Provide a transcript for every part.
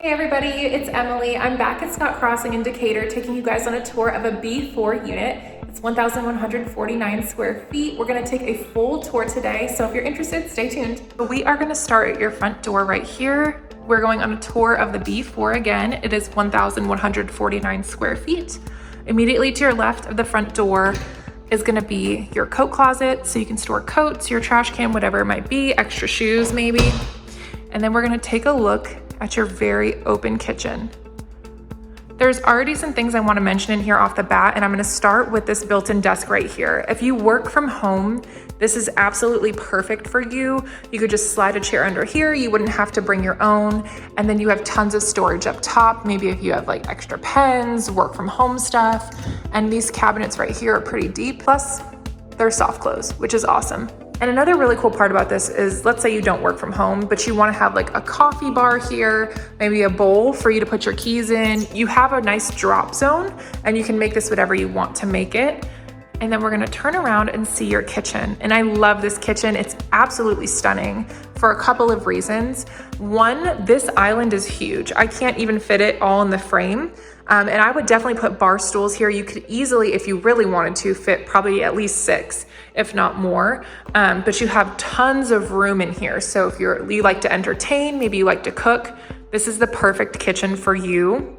Hey everybody, it's Emily. I'm back at Scott Crossing in Decatur taking you guys on a tour of a B4 unit. It's 1,149 square feet. We're gonna take a full tour today, so if you're interested, stay tuned. We are gonna start at your front door right here. We're going on a tour of the B4 again. It is 1,149 square feet. Immediately to your left of the front door is gonna be your coat closet, so you can store coats, your trash can, whatever it might be, extra shoes maybe. And then we're gonna take a look at your very open kitchen. There's already some things I wanna mention in here off the bat, and I'm gonna start with this built-in desk right here. If you work from home, this is absolutely perfect for you. You could just slide a chair under here. You wouldn't have to bring your own. And then you have tons of storage up top. Maybe if you have like extra pens, work from home stuff. And these cabinets right here are pretty deep. Plus they're soft close, which is awesome. And another really cool part about this is, let's say you don't work from home, but you wanna have like a coffee bar here, maybe a bowl for you to put your keys in. You have a nice drop zone and you can make this whatever you want to make it. And then we're gonna turn around and see your kitchen. And I love this kitchen. It's absolutely stunning for a couple of reasons. One, this island is huge. I can't even fit it all in the frame. And I would definitely put bar stools here. You could easily, if you really wanted to, fit probably at least 6, if not more. But you have tons of room in here. So if you like to entertain, maybe you like to cook, this is the perfect kitchen for you.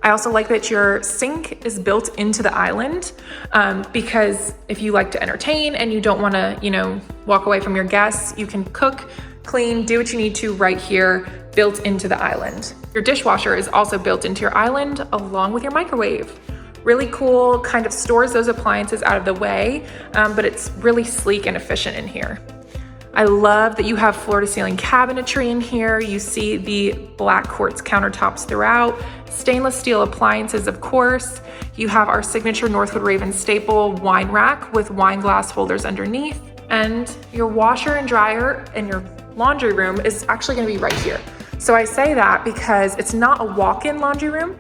I also like that your sink is built into the island because if you like to entertain and you don't want to, walk away from your guests, you can cook, clean, do what you need to right here, built into the island. Your dishwasher is also built into your island along with your microwave. Really cool, kind of stores those appliances out of the way, but it's really sleek and efficient in here. I love that you have floor to ceiling cabinetry in here. You see the black quartz countertops throughout, stainless steel appliances, of course. You have our signature Northwood Ravin staple wine rack with wine glass holders underneath. And your washer and dryer and your laundry room is actually gonna be right here. So I say that because it's not a walk-in laundry room,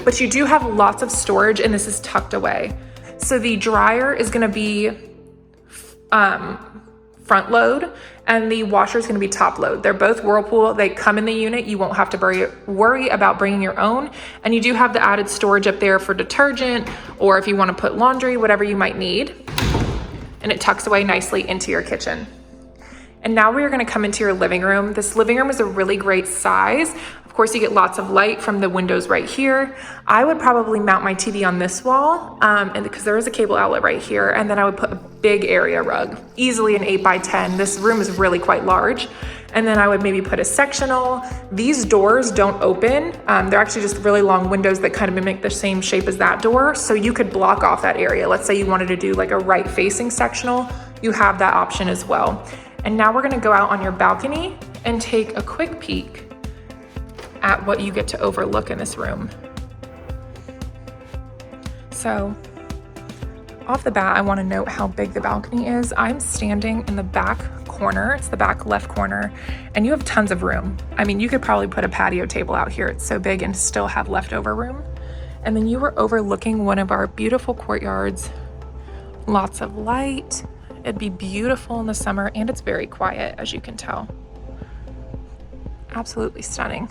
but you do have lots of storage and this is tucked away. So the dryer is gonna be front load and the washer is gonna be top load. They're both Whirlpool. They come in the unit. You won't have to worry about bringing your own. And you do have the added storage up there for detergent or if you wanna put laundry, whatever you might need. And it tucks away nicely into your kitchen. And now we're gonna come into your living room. This living room is a really great size. Of course, you get lots of light from the windows right here. I would probably mount my TV on this wall and because there is a cable outlet right here. And then I would put a big area rug, easily an 8x10. This room is really quite large. And then I would maybe put a sectional. These doors don't open. They're actually just really long windows that kind of mimic the same shape as that door. So you could block off that area. Let's say you wanted to do like a right facing sectional. You have that option as well. And now we're gonna go out on your balcony and take a quick peek at what you get to overlook in this room. So off the bat, I wanna note how big the balcony is. I'm standing in the back corner, it's the back left corner, and you have tons of room. I mean, you could probably put a patio table out here. It's so big and still have leftover room. And then you were overlooking one of our beautiful courtyards. Lots of light. It'd be beautiful in the summer and it's very quiet, as you can tell. Absolutely stunning.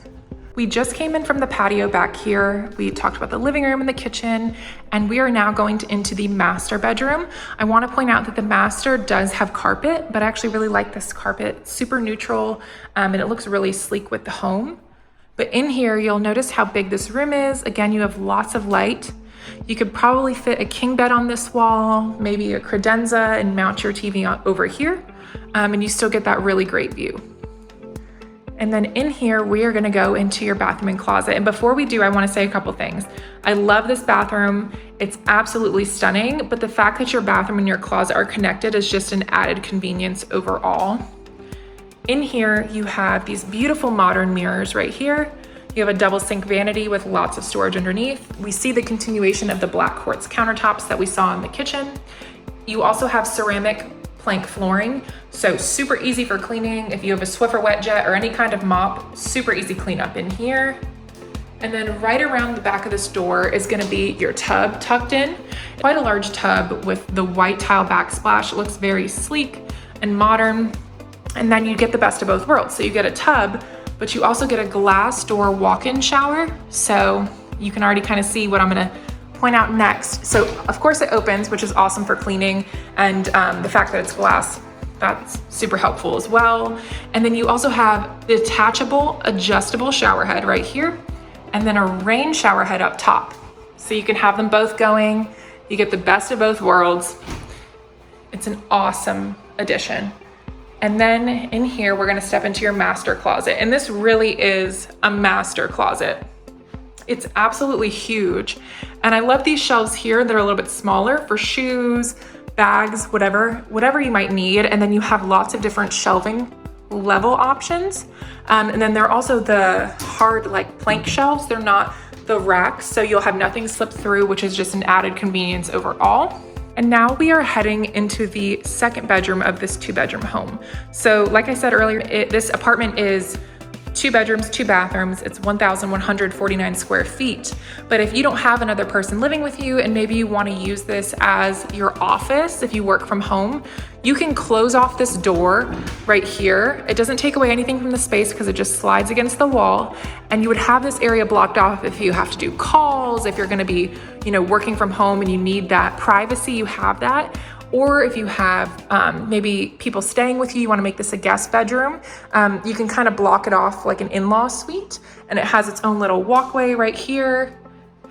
We just came in from the patio back here. We talked about the living room and the kitchen, and we are now going into the master bedroom. I wanna point out that the master does have carpet, but I actually really like this carpet. It's super neutral, and it looks really sleek with the home. But in here, you'll notice how big this room is. Again, you have lots of light. You could probably fit a king bed on this wall, maybe a credenza, and mount your TV over here, and you still get that really great view. And then in here, we are gonna go into your bathroom and closet. And before we do, I wanna say a couple things. I love this bathroom. It's absolutely stunning, but the fact that your bathroom and your closet are connected is just an added convenience overall. In here, you have these beautiful modern mirrors right here. You have a double sink vanity with lots of storage underneath. We see the continuation of the black quartz countertops that we saw in the kitchen. You also have ceramic plank flooring, so super easy for cleaning. If you have a Swiffer wet jet or any kind of mop, super easy cleanup in here. And then right around the back of this door is gonna be your tub tucked in. Quite a large tub with the white tile backsplash. It looks very sleek and modern. And then you get the best of both worlds. So you get a tub but you also get a glass door walk-in shower. So you can already kind of see what I'm gonna point out next. So of course it opens, which is awesome for cleaning, and the fact that it's glass, that's super helpful as well. And then you also have detachable, adjustable shower head right here, and then a rain shower head up top. So you can have them both going. You get the best of both worlds. It's an awesome addition. And then in here, we're gonna step into your master closet. And this really is a master closet. It's absolutely huge. And I love these shelves here. They're a little bit smaller for shoes, bags, whatever you might need. And then you have lots of different shelving level options. And then they're also the hard like plank shelves. They're not the racks. So you'll have nothing slip through, which is just an added convenience overall. And now we are heading into the second bedroom of this 2-bedroom home. So like I said earlier, this apartment is 2 bedrooms, 2 bathrooms. It's 1,149 square feet. But if you don't have another person living with you and maybe you want to use this as your office, if you work from home, you can close off this door right here. It doesn't take away anything from the space because it just slides against the wall. And you would have this area blocked off if you have to do calls, if you're going to be, working from home and you need that privacy, you have that. Or if you have maybe people staying with you, you want to make this a guest bedroom, you can kind of block it off like an in-law suite, and it has its own little walkway right here.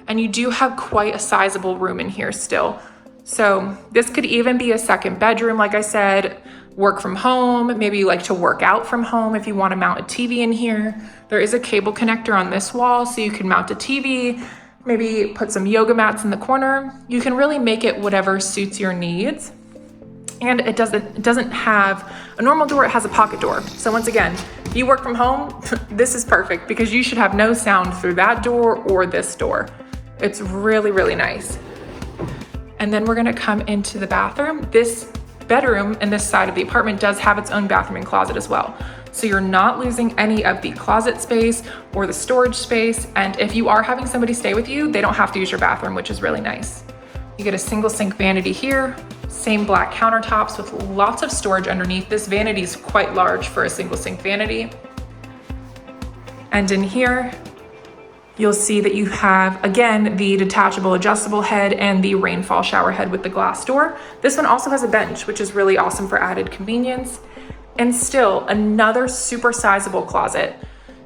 And you do have quite a sizable room in here still. So this could even be a second bedroom. Like I said, work from home, maybe you like to work out from home if you want to mount a TV in here. There is a cable connector on this wall, so you can mount a TV, maybe put some yoga mats in the corner. You can really make it whatever suits your needs. And it doesn't have a normal door, it has a pocket door. So once again, if you work from home, this is perfect because you should have no sound through that door or this door. It's really, really nice. And then we're gonna come into the bathroom. This bedroom and this side of the apartment does have its own bathroom and closet as well. So you're not losing any of the closet space or the storage space. And if you are having somebody stay with you, they don't have to use your bathroom, which is really nice. You get a single sink vanity here, same black countertops with lots of storage underneath. This vanity is quite large for a single sink vanity. And in here, you'll see that you have, again, the detachable adjustable head and the rainfall shower head with the glass door. This one also has a bench, which is really awesome for added convenience. And still another super sizable closet.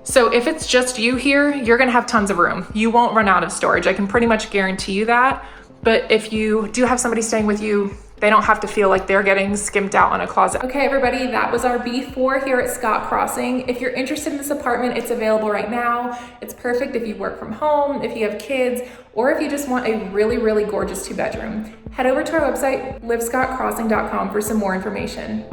So if it's just you here, you're gonna have tons of room. You won't run out of storage. I can pretty much guarantee you that. But if you do have somebody staying with you, they don't have to feel like they're getting skimped out on a closet. Okay, everybody, that was our B4 here at Scott Crossing. If you're interested in this apartment, it's available right now. It's perfect if you work from home, if you have kids, or if you just want a really, really gorgeous 2-bedroom. Head over to our website, livescottcrossing.com for some more information.